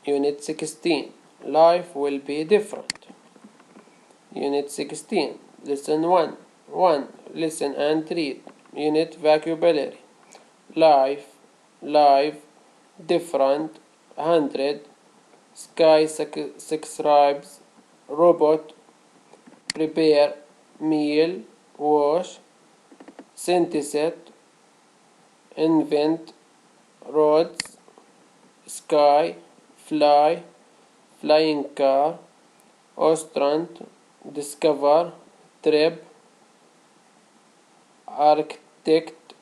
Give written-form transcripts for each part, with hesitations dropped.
Unit 16. Life will be different. Unit 16. Lesson 1. 1. Listen and read. Unit vocabulary. Life, different, 100, sky subscribes, robot, prepare, meal, wash, synthesis, invent, roads, sky, fly, flying car, ostrand, discover, trip, architect,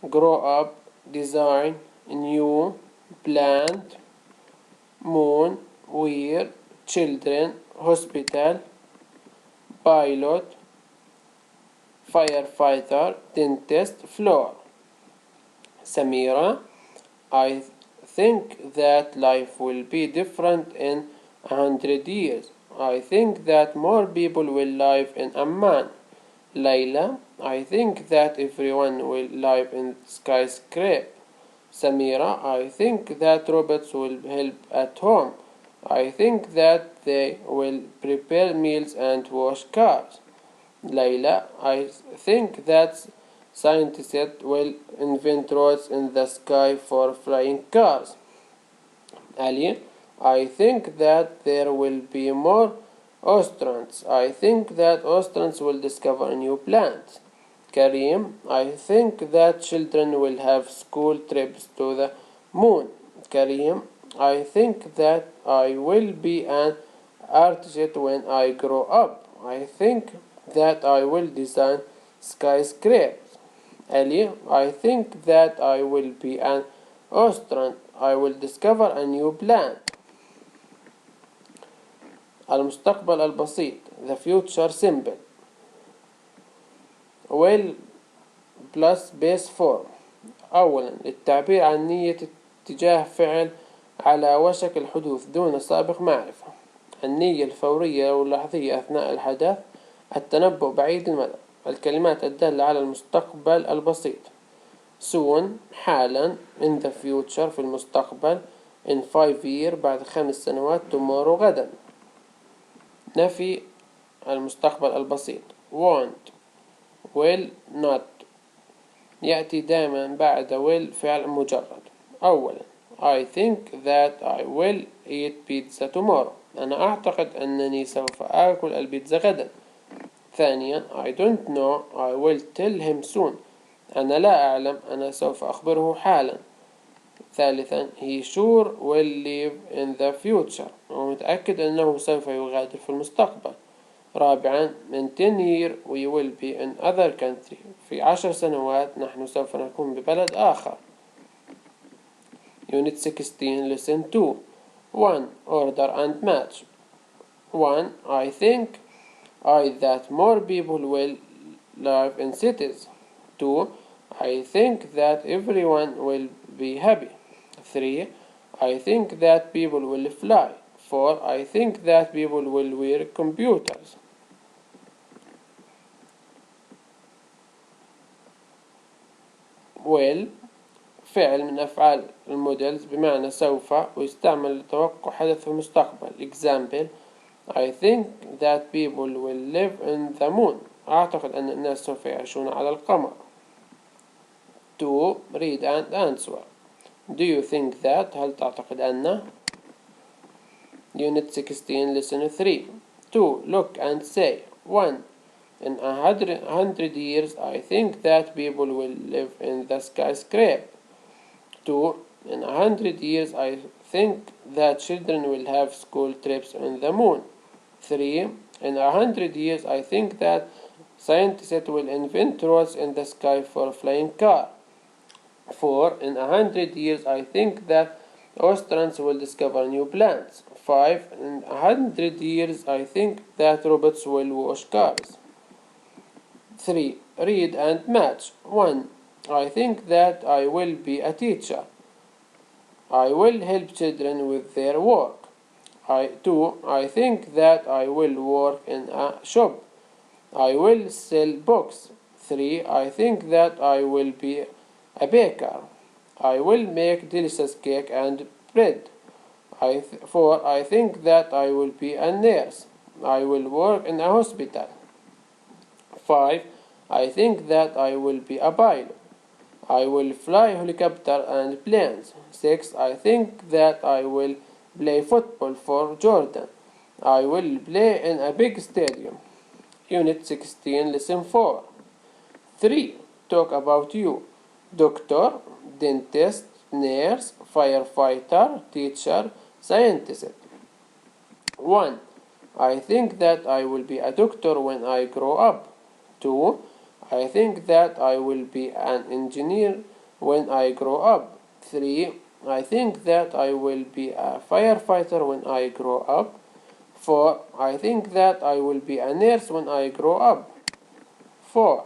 grow up, design, new, plant, moon, wear, children, hospital, pilot, firefighter, dentist, floor. Samira, I think that life will be different in 100 years. I think that more people will live in Amman. Layla, I think that everyone will live in skyscraper. Samira, I think that robots will help at home. I think that they will prepare meals and wash cars. Layla, I think that scientists will invent roads in the sky for flying cars. Ali, I think that there will be more ostrands. I think that ostrands will discover new plants. Karim, I think that children will have school trips to the moon. Karim, I think that I will be an artist when I grow up. I think that I will design skyscrapers. Ali, I think that I will be an ostrand. I will discover a new plant. المستقبل البسيط. The future simple. will plus base form. أولا للتعبير عن نية اتجاه فعل على وشك الحدوث دون سابق معرفة. النية الفورية واللحظية أثناء الحدث. التنبؤ بعيد المدى. الكلمات الدالة على المستقبل البسيط. soon حالا. in the future في المستقبل. in 5 years بعد 5 سنوات. tomorrow غدا. نفي المستقبل البسيط. won't will not يأتي دائما بعد will فعل مجرد. أولا I think that I will eat pizza tomorrow. أنا أعتقد أنني سوف آكل البيتزا غدا. ثانيا I don't know I will tell him soon. أنا لا أعلم أنا سوف أخبره حالا. ثالثا he sure will live in the future. هو متأكد أنه سوف يغادر في المستقبل. رابعا in 10 years we will be in other country. في 10 سنوات نحن سوف نكون ببلد آخر. Unit 16 Lesson 2. 1. Order and match. 1. I think that more people will live in cities. 2. I think that everyone will be happy. 3. I think that people will fly. 4. I think that people will wear computers. will فعل من أفعال المودلز بمعنى سوف ويستعمل لتوقع حدث في المستقبل. Example I think that people will live in the moon. أعتقد أن الناس سوف يعيشون على القمر. 2. Read and answer. Do you think that هل تعتقد أن Unit 16 Lesson 3. 2. Look and say. 1. In 100 years I think that people will live in the skyscraper. 2. In 100 years I think that children will have school trips on the moon. 3. In 100 years I think that scientists will invent roads in the sky for a flying car. 4. In 100 years I think that ostrands will discover new plants. 5. In 100 years I think that robots will wash cars. 3. Read and match. 1. I think that I will be a teacher. I will help children with their work. 2. I think that I will work in a shop. I will sell books. 3. I think that I will be a baker. I will make delicious cake and bread. 4. I think that I will be a nurse. I will work in a hospital. 5. I think that I will be a pilot. I will fly helicopter and planes. 6. I think that I will play football for Jordan. I will play in a big stadium. Unit 16, Lesson 4. 3. Talk about you. Doctor, dentist, nurse, firefighter, teacher, scientist. 1. I think that I will be a doctor when I grow up. 2. I think that I will be an engineer when I grow up. 3. I think that I will be a firefighter when I grow up. 4. I think that I will be a nurse when I grow up. 4.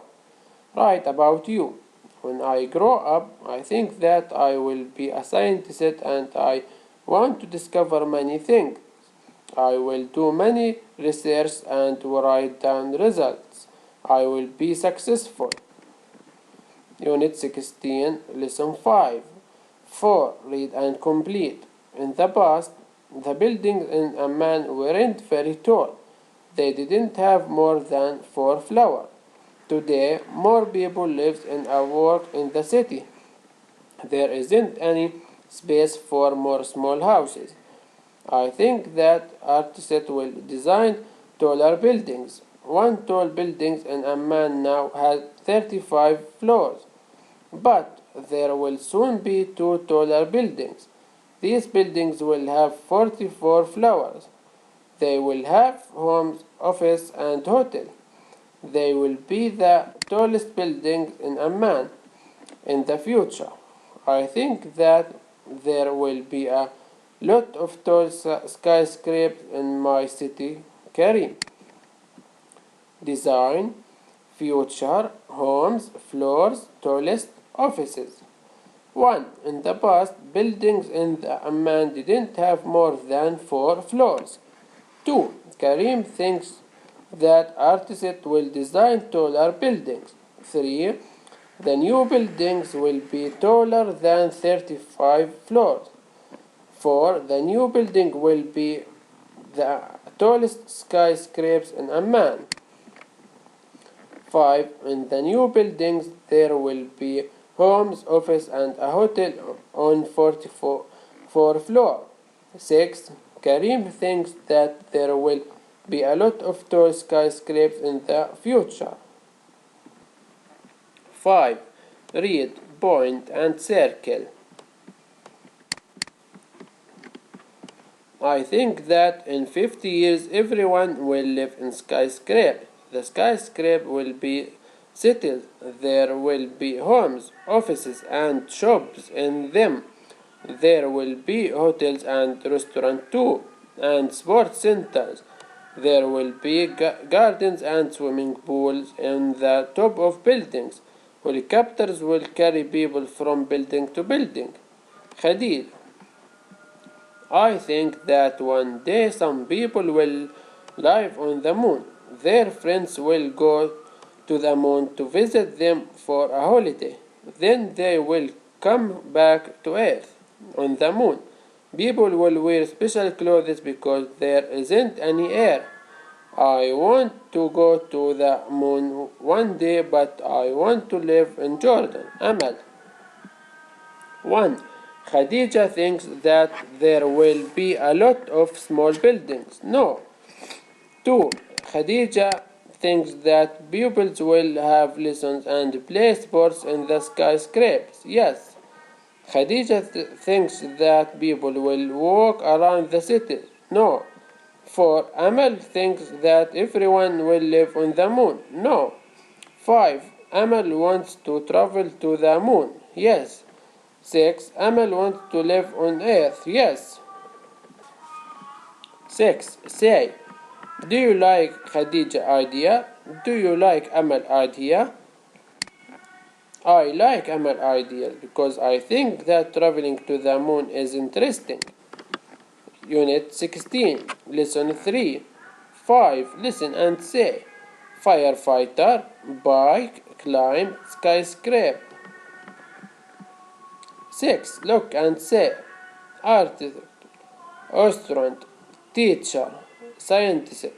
Write about you. When I grow up, I think that I will be a scientist and I want to discover many things. I will do many research and write down results. I will be successful. Unit 16, Lesson 5. 4. Read and complete. In the past, the buildings in Amman weren't very tall. They didn't have more than 4 floors. Today, more people live and work in the city. There isn't any space for more small houses. I think that artists will design taller buildings. One tall building in Amman now has 35 floors, but there will soon be 2 taller buildings. These buildings will have 44 floors. They will have homes, office, and hotel. They will be the tallest buildings in Amman in the future. I think that there will be a lot of tall skyscrapers in my city, Karim. Design, future, homes, floors, tallest, offices. 1. In the past, buildings in the Amman didn't have more than 4 floors. 2. Karim thinks that artists will design taller buildings. 3. The new buildings will be taller than 35 floors. 4. The new building will be the tallest skyscrapers in Amman. 5. In the new buildings there will be homes, office, and a hotel on 44 floors. 6. Karim thinks that there will be a lot of tall skyscrapers in the future. 5. Read, point, and circle. I think that in 50 years everyone will live in skyscrapers. The skyscraper will be cities. There will be homes, offices, and shops in them. There will be hotels and restaurants too, and sports centers. There will be gardens and swimming pools in the top of buildings. Helicopters will carry people from building to building. Khadid, I think that one day some people will live on the moon. Their friends will go to the moon to visit them for a holiday. Then they will come back to Earth. On the moon, people will wear special clothes because there isn't any air. I want to go to the moon one day, but I want to live in Jordan. Amal. 1. Khadija thinks that there will be a lot of small buildings. No. 2. Khadija thinks that pupils will have lessons and play sports in the skyscrapers. Yes. Khadija thinks that people will walk around the city. No. 4. Amal thinks that everyone will live on the moon. No. 5. Amal wants to travel to the moon. Yes. 6. Amal wants to live on Earth. Yes. 6. Say, do you like Khadija idea? Do you like Amal idea? I like Amal idea because I think that traveling to the moon is interesting. Unit 16, Lesson 3. 5. Listen and say. Firefighter, bike, climb, skyscraper. 6. Look and say. Artist, astronaut, teacher, scientist,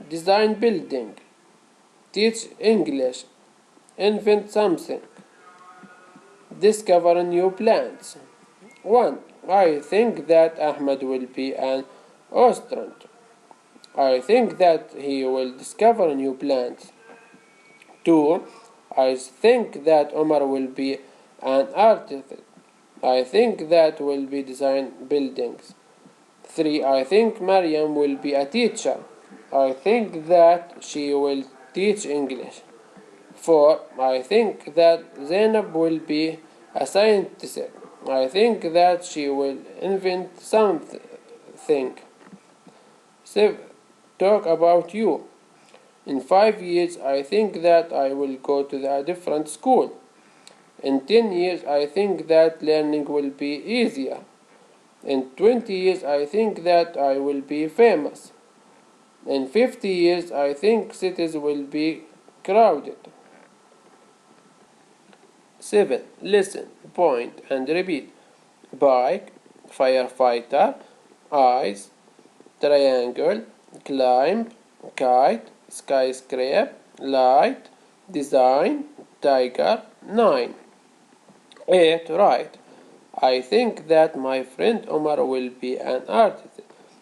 design building, teach English, invent something, discover new plants. 1. I think that Ahmed will be an astronaut. I think that he will discover new plants. 2. I think that Omar will be an architect. I think that will be design buildings. 3. I think Maryam will be a teacher. I think that she will teach English. 4. I think that Zainab will be a scientist. I think that she will invent something. 7. Talk about you. In 5 years, I think that I will go to a different school. In 10 years, I think that learning will be easier. In 20 years, I think that I will be famous. In 50 years, I think cities will be crowded. 7. Listen, point, and repeat. Bike, firefighter, eyes, triangle, climb, kite, skyscraper, light, design, tiger. 9. 8. Right. I think that my friend Omar will be an artist.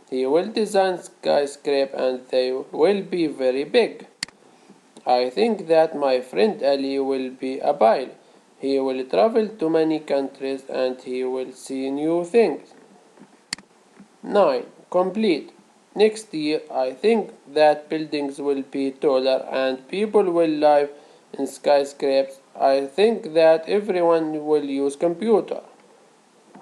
He will design skyscraper and they will be very big. I think that my friend Ali will be a pilot. He will travel to many countries and he will see new things. 9. Complete. Next year, I think that buildings will be taller and people will live in skyscrapers. I think that everyone will use computer.